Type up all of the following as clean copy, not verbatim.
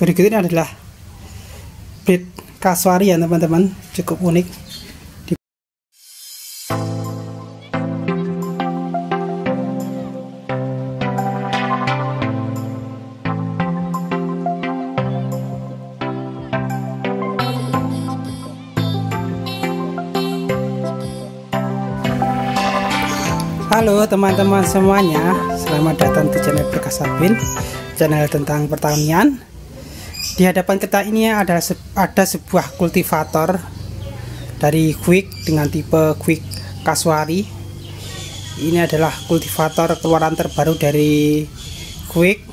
Berikut ini adalah breed kasuari ya teman-teman, cukup unik. Halo teman-teman semuanya, selamat datang di channel Berkasabin, channel tentang pertanian. Di hadapan kita ini ada sebuah kultivator dari Quick dengan tipe Quick Kasuari. Ini adalah kultivator keluaran terbaru dari Quick.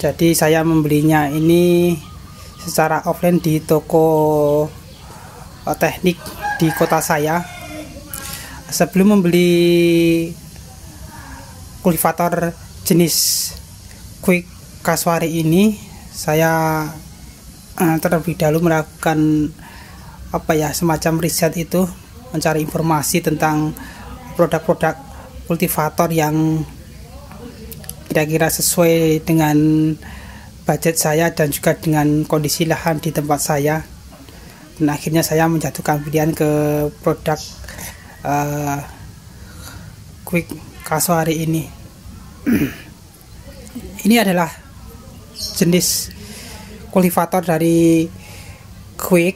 Jadi saya membelinya ini secara offline di toko teknik di kota saya. Sebelum membeli kultivator jenis Quick Kasuari ini, saya terlebih dahulu melakukan semacam riset itu, mencari informasi tentang produk-produk kultivator yang kira-kira sesuai dengan budget saya dan juga dengan kondisi lahan di tempat saya. Dan akhirnya saya menjatuhkan pilihan ke produk Quick Kasuari ini. Ini adalah jenis kultivator dari Quick.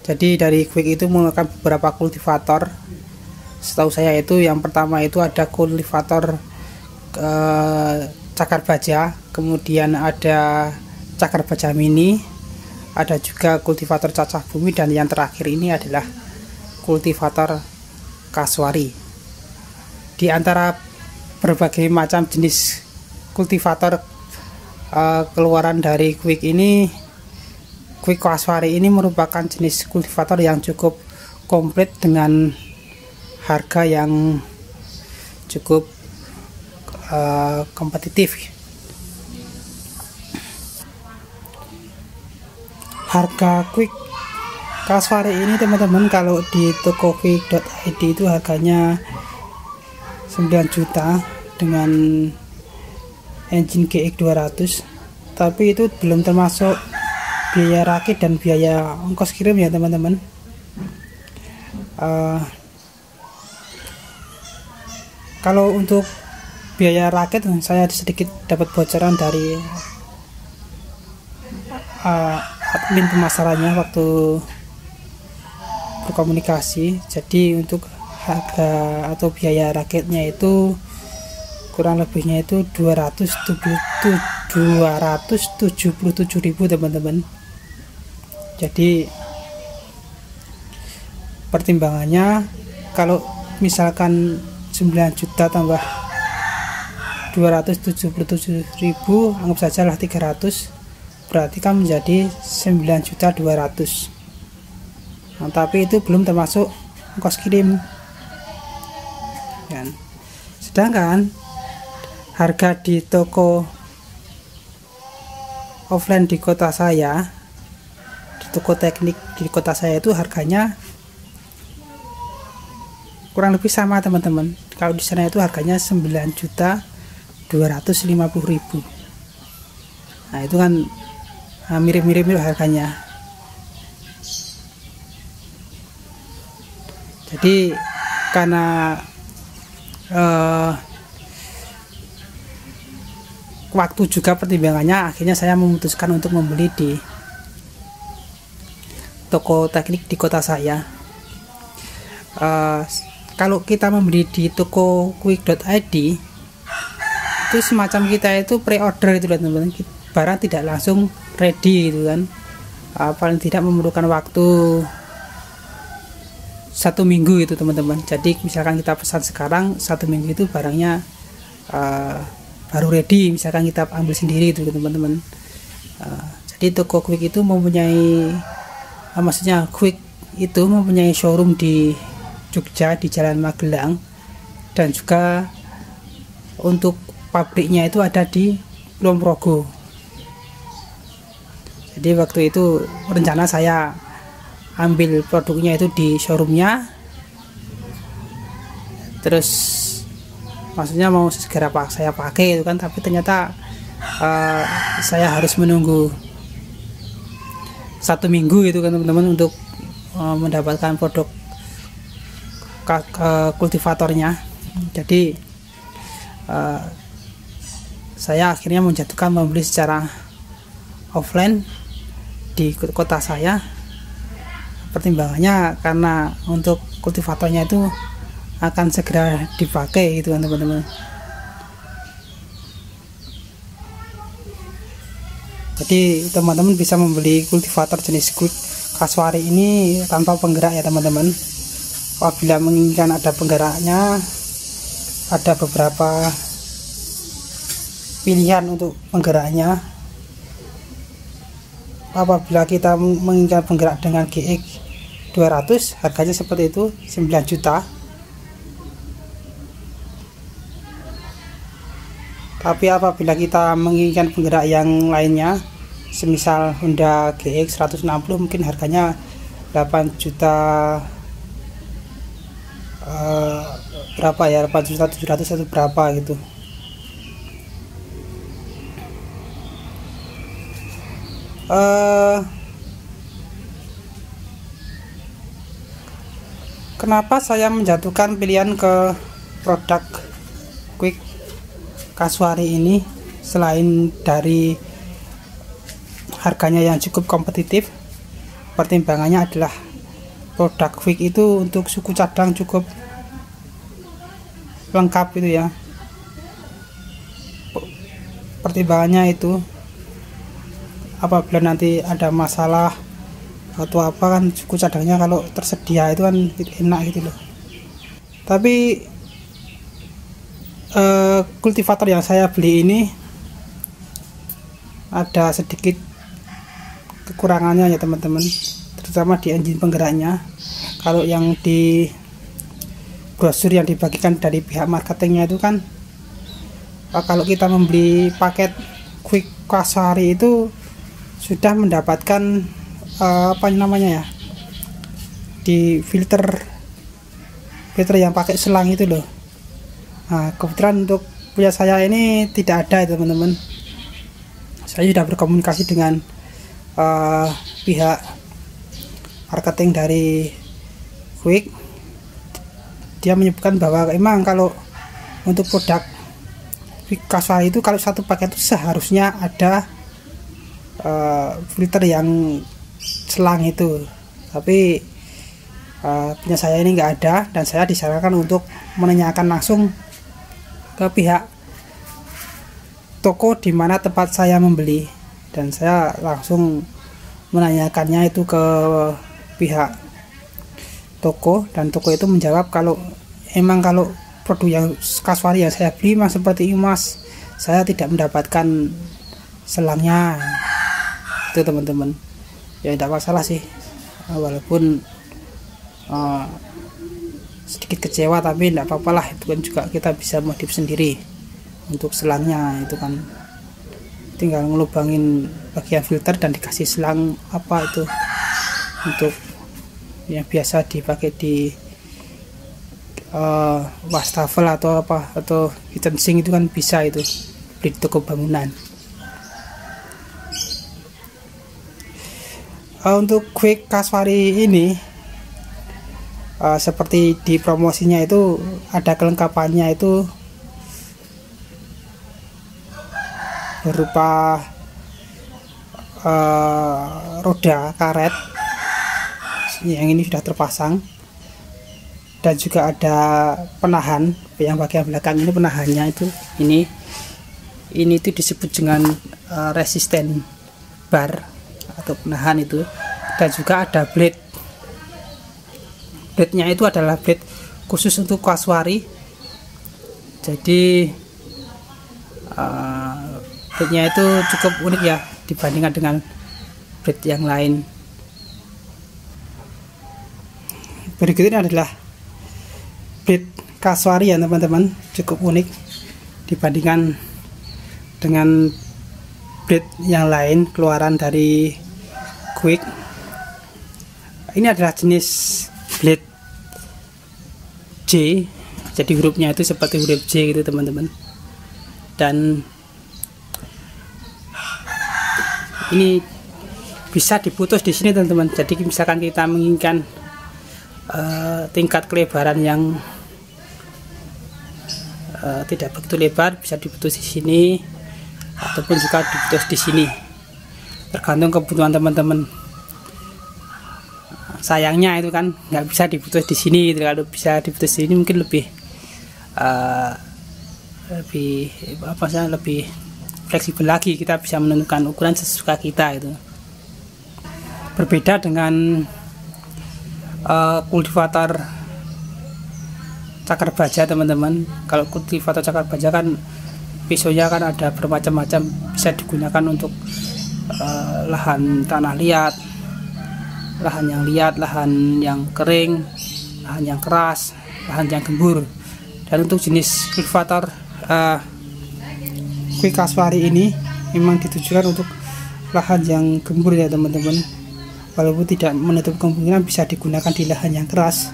Jadi dari Quick itu menggunakan beberapa kultivator. Setahu saya itu yang pertama itu ada kultivator cakar baja, kemudian ada cakar baja mini, ada juga kultivator cacah bumi, dan yang terakhir ini adalah kultivator Kasuari. Di antara berbagai macam jenis kultivator keluaran dari Quick ini, Quick Kasuari ini merupakan jenis kultivator yang cukup komplit dengan harga yang cukup kompetitif. Harga Quick Kasuari ini teman-teman, kalau di toko quick.id itu harganya 9 juta dengan engine GX 200, tapi itu belum termasuk biaya rakit dan biaya ongkos kirim ya teman-teman. Kalau untuk biaya rakit, saya sedikit dapat bocoran dari admin pemasarannya waktu berkomunikasi. Jadi untuk harga atau biaya rakitnya itu kurang lebihnya itu 277.000 teman-teman. Jadi pertimbangannya, kalau misalkan 9 juta tambah 277.000, anggap saja lah 300, berarti kan menjadi 9.200.000. Nah, tapi itu belum termasuk ongkos kirim. Dan sedangkan harga di toko offline di kota saya, di toko teknik di kota saya itu harganya kurang lebih sama teman-teman. Kalau di sana itu harganya 9.250.000. Nah, itu kan mirip-mirip harganya. Jadi karena waktu juga pertimbangannya, akhirnya saya memutuskan untuk membeli di toko teknik di kota saya. Kalau kita membeli di toko quick.id itu semacam kita itu pre-order itu teman-teman, barang tidak langsung ready gitu kan. Paling tidak memerlukan waktu 1 minggu itu teman-teman. Jadi misalkan kita pesan sekarang, 1 minggu itu barangnya baru ready, misalkan kita ambil sendiri itu teman-teman. Jadi toko Quick itu mempunyai maksudnya Quick itu mempunyai showroom di Jogja di Jalan Magelang, dan juga untuk pabriknya itu ada di Kulon Progo. Jadi waktu itu rencana saya ambil produknya itu di showroomnya, terus maksudnya mau segera saya pakai itu kan, tapi ternyata saya harus menunggu 1 minggu itu kan teman-teman untuk mendapatkan produk kultivatornya. Jadi saya akhirnya menjatuhkan membeli secara offline di kota saya. Pertimbangannya karena untuk kultivatornya itu akan segera dipakai gitu kan teman-teman. Jadi teman-teman bisa membeli kultivator jenis Quick Kasuari ini tanpa penggerak ya teman-teman. Apabila menginginkan ada penggeraknya, ada beberapa pilihan untuk penggeraknya. Apabila kita menginginkan penggerak dengan GX 200, harganya seperti itu, 9 juta. Tapi apabila kita menginginkan penggerak yang lainnya, semisal Honda GX 160, mungkin harganya 8 juta, berapa ya, 8 juta 700 atau berapa gitu. Kenapa saya menjatuhkan pilihan ke produk Quick Kasuari ini, selain dari harganya yang cukup kompetitif? Pertimbangannya adalah produk Quick itu untuk suku cadang cukup lengkap itu ya. Pertimbangannya itu apabila nanti ada masalah atau apa kan, suku cadangnya kalau tersedia itu kan enak gitu loh. Tapi kultivator yang saya beli ini ada sedikit kekurangannya ya teman-teman, terutama di engine penggeraknya. Kalau yang di brosur yang dibagikan dari pihak marketingnya itu kan, kalau kita membeli paket Quick Kasuari itu sudah mendapatkan apa namanya ya, di filter yang pakai selang itu loh. Nah, kebetulan untuk punya saya ini tidak ada teman-teman. Saya sudah berkomunikasi dengan pihak marketing dari Quick. Dia menyebutkan bahwa emang kalau untuk produk Quick Kasuari itu, kalau satu paket itu seharusnya ada filter yang selang itu, tapi punya saya ini nggak ada, dan saya disarankan untuk menanyakan langsung ke pihak toko di mana tempat saya membeli, dan saya langsung menanyakannya itu ke pihak toko, dan toko itu menjawab kalau emang kalau produk yang Kasuari yang saya beli memang seperti itu mas, saya tidak mendapatkan selangnya itu teman-teman. Ya tidak masalah sih, walaupun sedikit kecewa, tapi tidak apa-apa lah, itu kan juga kita bisa modif sendiri untuk selangnya. Itu kan tinggal ngelubangin bagian filter dan dikasih selang apa itu untuk yang biasa dipakai di wastafel atau apa, atau kitchen sink, itu kan bisa itu beli di toko bangunan. Untuk Quick Kasuari ini seperti di promosinya itu ada kelengkapannya itu berupa roda karet yang ini sudah terpasang, dan juga ada penahan yang bagian belakang ini, penahannya itu ini itu disebut dengan resisten bar atau penahan itu, dan juga ada blade-nya itu adalah blade khusus untuk Kasuari. Jadi blade-nya itu cukup unik ya dibandingkan dengan blade yang lain. Berikut ini adalah blade Kasuari ya teman-teman, cukup unik dibandingkan dengan blade yang lain keluaran dari Quick. Ini adalah jenis blade J, jadi hurufnya itu seperti huruf J gitu teman-teman. Dan ini bisa diputus di sini teman-teman. Jadi misalkan kita menginginkan tingkat kelebaran yang tidak begitu lebar, bisa diputus di sini ataupun juga diputus di sini, tergantung kebutuhan teman-teman. Sayangnya itu kan nggak bisa diputus di sini gitu. Kalau bisa diputus di sini mungkin lebih lebih fleksibel lagi, kita bisa menentukan ukuran sesuka kita itu. Berbeda dengan kultivator cakar baja teman-teman. Kalau kultivator cakar baja kan pisaunya kan ada bermacam-macam, bisa digunakan untuk lahan tanah liat, lahan yang liat, lahan yang kering, lahan yang keras, lahan yang gembur. Dan untuk jenis kultivator Kue Kasuari ini memang ditujukan untuk lahan yang gembur ya teman-teman. Walaupun tidak menutup kemungkinan bisa digunakan di lahan yang keras.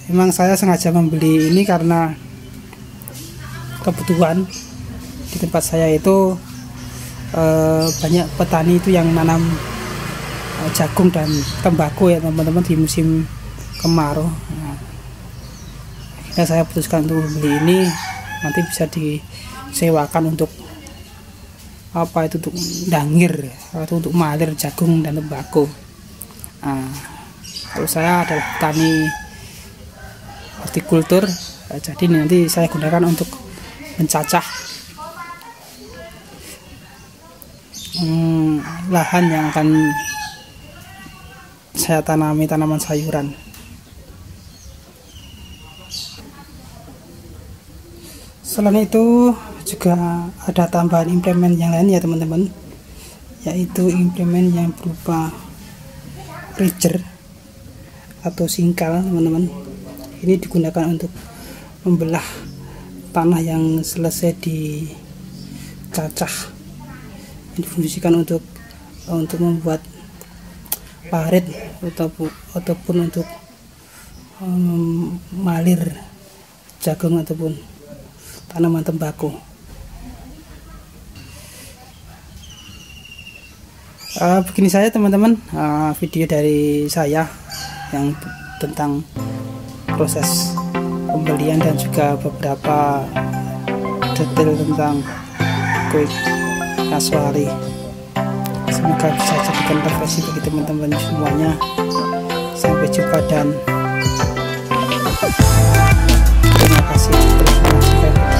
Memang saya sengaja membeli ini karena kebutuhan di tempat saya itu banyak petani itu yang menanam jagung dan tembakau ya teman-teman di musim kemarau. Akhirnya saya putuskan untuk beli ini, nanti bisa disewakan untuk untuk dangir atau untuk malir jagung dan tembakau. Kalau saya adalah petani hortikultur, jadi nanti saya gunakan untuk mencacah lahan yang akan saya tanami tanaman sayuran. Selain itu juga ada tambahan implemen yang lain ya teman-teman, yaitu implemen yang berupa ridger atau singkal teman-teman. Ini digunakan untuk membelah tanah yang selesai dicacah, yang difungsikan untuk membuat parit ataupun untuk malir jagung ataupun tanaman tembakau. Begini saja teman-teman video dari saya yang tentang proses pembelian dan juga beberapa detail tentang Kue Kasuari. Semoga bisa jadikan referensi bagi teman-teman semuanya. Sampai jumpa dan terima kasih.